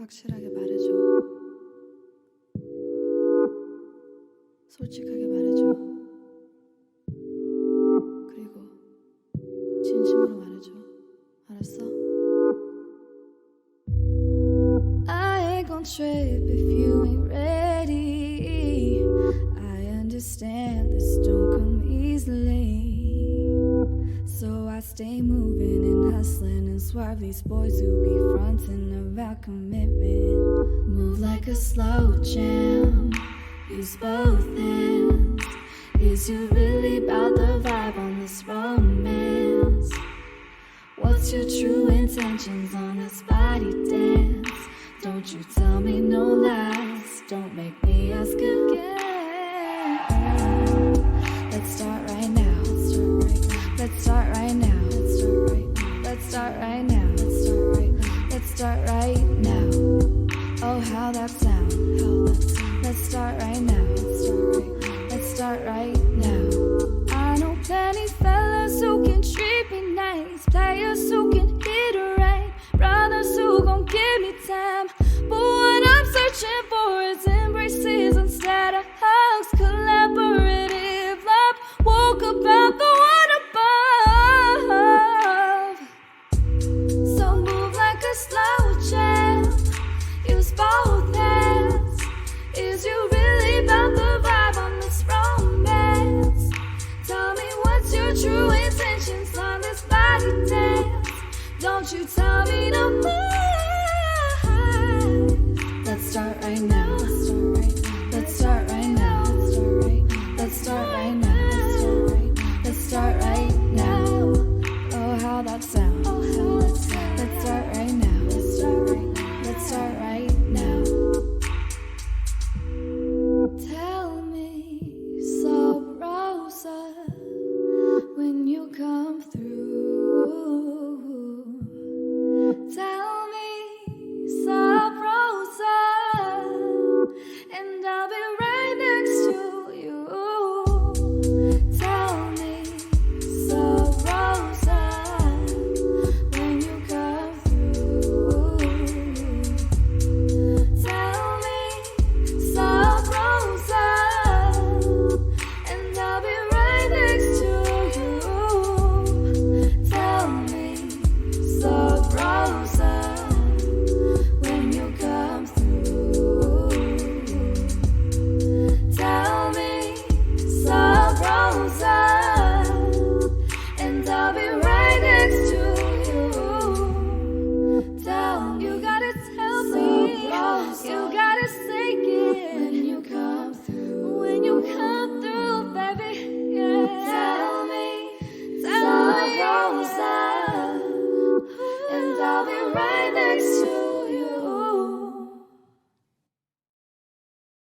확실하게 말해줘. 솔직하게 말해줘. 그리고 진심으로 말해줘. 알았어? I ain't gon' trip if you ain't ready. I understand this don't come easily. So I stay moving and hustling and swerve these boys who be frontin' about commitment. Move like a slow jam, use both hands. Is you really about the vibe on this romance? What's your true intentions on this body dance? Don't you tell me no lies, don't make me ask again. Let's start right now. Let's start right now. Let's start right now. Let's start right now. Oh, how that sound. Let's start right now. Let's start right now. I know plenty fellas who can treat me nice, players who can hit it right, brothers who gon' give me time. But what I'm searching for is embraces instead of hugs, collaborative love. Woke up out the one above. So move like a slow jam, use both hands. Is you really about the vibe on this romance? Tell me what's your true intentions on this body dance? Don't you tell me no lies. Let's start right now. Let's start right now. Let's start right now. Let's start right now. Oh, how that sounds. Let's start right now. Let's start right now. Tell me, Sub Rosa, when you come through. Tell me, Sub Rosa, and I'll be right next to you. Tell me, Sub Rosa, when you come through. Tell me, Sub Rosa, and I'll be right next to you. Tell me, Sub Rosa, when you come through. Tell me, Sub Rosa, and I'll be right next to you. Tell me, you gotta tell me, you gotta say it when you come through. When you come through, baby, yeah. Tell me, Rosa, and I'll be right